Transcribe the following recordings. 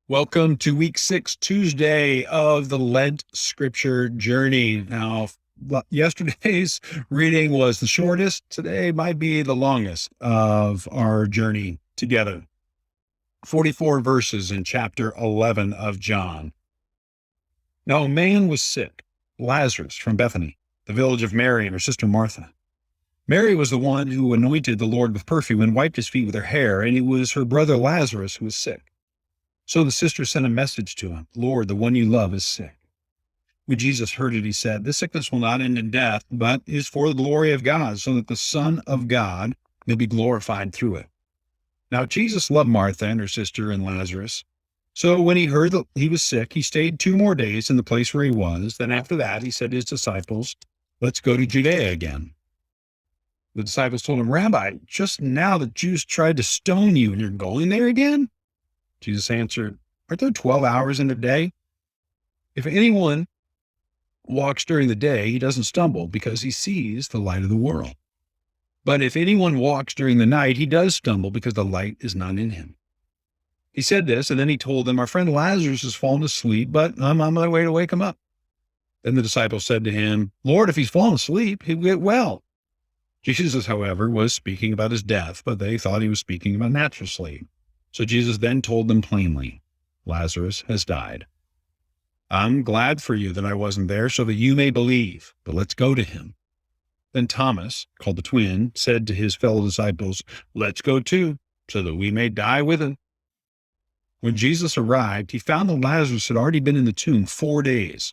Welcome to week 6, Tuesday of the Lent Scripture Journey. Now, yesterday's reading was the shortest. Today might be the longest of our journey together. 44 verses in chapter 11 of John. Now, a man was sick, Lazarus from Bethany, the village of Mary and her sister Martha. Mary was the one who anointed the Lord with perfume and wiped his feet with her hair, and it was her brother Lazarus who was sick. So the sister sent a message to him, "Lord, the one you love is sick." When Jesus heard it, he said, "This sickness will not end in death, but is for the glory of God, so that the Son of God may be glorified through it." Now Jesus loved Martha and her sister and Lazarus. So when he heard that he was sick, he stayed 2 more days in the place where he was. Then after that, he said to his disciples, "Let's go to Judea again." The disciples told him, "Rabbi, just now the Jews tried to stone you, and you're going there again?" Jesus answered, "Aren't there 12 hours in a day? If anyone walks during the day, he doesn't stumble because he sees the light of the world. But if anyone walks during the night, he does stumble because the light is not in him." He said this, and then he told them, "Our friend Lazarus has fallen asleep, but I'm on my way to wake him up." Then the disciples said to him, "Lord, if he's fallen asleep, he'll get well." Jesus, however, was speaking about his death, but they thought he was speaking about natural sleep. So Jesus then told them plainly, "Lazarus has died. I'm glad for you that I wasn't there so that you may believe, but let's go to him." Then Thomas, called the twin, said to his fellow disciples, "Let's go too, so that we may die with him." When Jesus arrived, he found that Lazarus had already been in the tomb 4 days.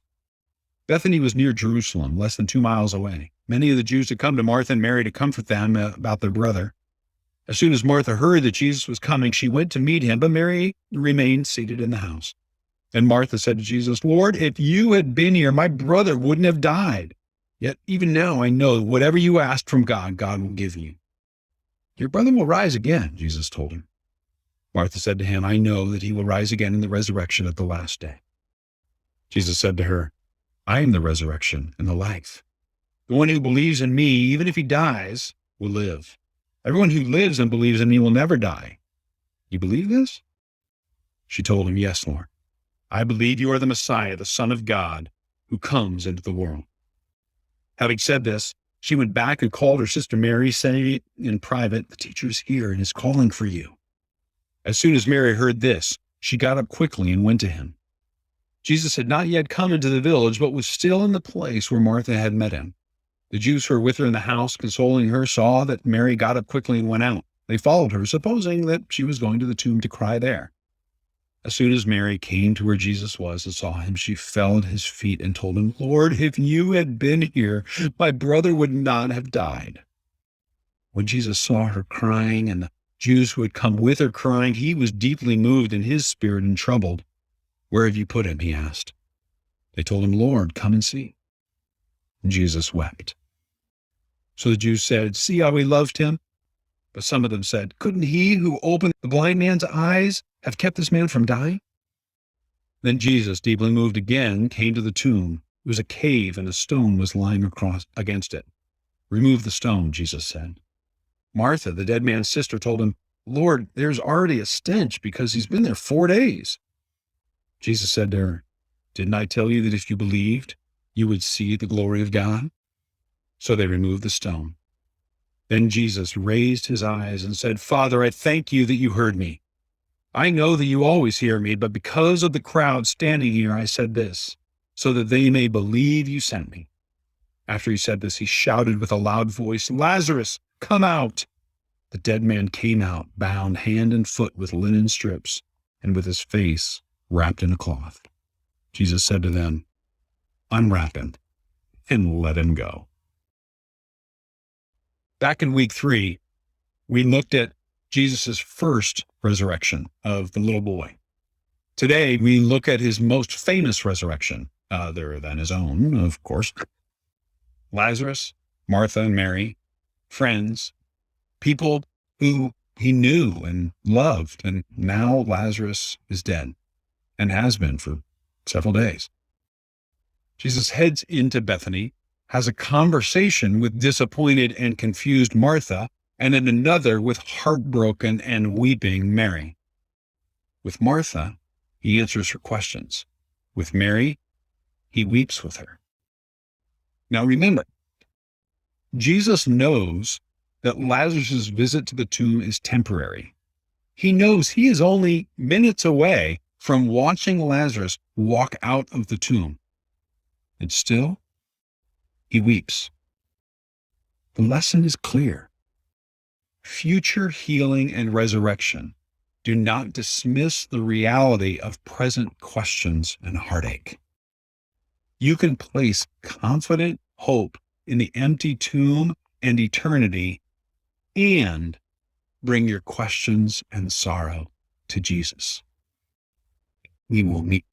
Bethany was near Jerusalem, less than 2 miles away. Many of the Jews had come to Martha and Mary to comfort them about their brother. As soon as Martha heard that Jesus was coming, she went to meet him, but Mary remained seated in the house. And Martha said to Jesus, "Lord, if you had been here, my brother wouldn't have died. Yet even now I know that whatever you ask from God, God will give you." "Your brother will rise again," Jesus told her. Martha said to him, "I know that he will rise again in the resurrection at the last day." Jesus said to her, "I am the resurrection and the life. The one who believes in me, even if he dies, will live. Everyone who lives and believes in me will never die. You believe this?" She told him, "Yes, Lord. I believe you are the Messiah, the Son of God, who comes into the world." Having said this, she went back and called her sister Mary, saying in private, "The teacher is here and is calling for you." As soon as Mary heard this, she got up quickly and went to him. Jesus had not yet come into the village, but was still in the place where Martha had met him. The Jews who were with her in the house, consoling her, saw that Mary got up quickly and went out. They followed her, supposing that she was going to the tomb to cry there. As soon as Mary came to where Jesus was and saw him, she fell at his feet and told him, "Lord, if you had been here, my brother would not have died." When Jesus saw her crying and the Jews who had come with her crying, he was deeply moved in his spirit and troubled. "Where have you put him?" he asked. They told him, "Lord, come and see." And Jesus wept. So the Jews said, "See how he loved him?" But some of them said, "Couldn't he who opened the blind man's eyes have kept this man from dying?" Then Jesus, deeply moved again, came to the tomb. It was a cave, and a stone was lying across against it. "Remove the stone," Jesus said. Martha, the dead man's sister, told him, "Lord, there's already a stench because he's been there 4 days." Jesus said to her, "Didn't I tell you that if you believed, you would see the glory of God?" So they removed the stone. Then Jesus raised his eyes and said, "Father, I thank you that you heard me. I know that you always hear me, but because of the crowd standing here, I said this, so that they may believe you sent me." After he said this, he shouted with a loud voice, "Lazarus, come out!" The dead man came out, bound hand and foot with linen strips, and with his face wrapped in a cloth. Jesus said to them, "Unwrap him and let him go." Back in week 3, we looked at Jesus' first resurrection of the little boy. Today, we look at his most famous resurrection, other than his own, of course. Lazarus, Martha and Mary, friends, people who he knew and loved, and now Lazarus is dead and has been for several days. Jesus heads into Bethany, has a conversation with disappointed and confused Martha, and then another with heartbroken and weeping Mary. With Martha, he answers her questions. With Mary, he weeps with her. Now remember, Jesus knows that Lazarus' visit to the tomb is temporary. He knows he is only minutes away from watching Lazarus walk out of the tomb. And still, he weeps. The lesson is clear. Future healing and resurrection do not dismiss the reality of present questions and heartache. You can place confident hope in the empty tomb and eternity and bring your questions and sorrow to Jesus. We will meet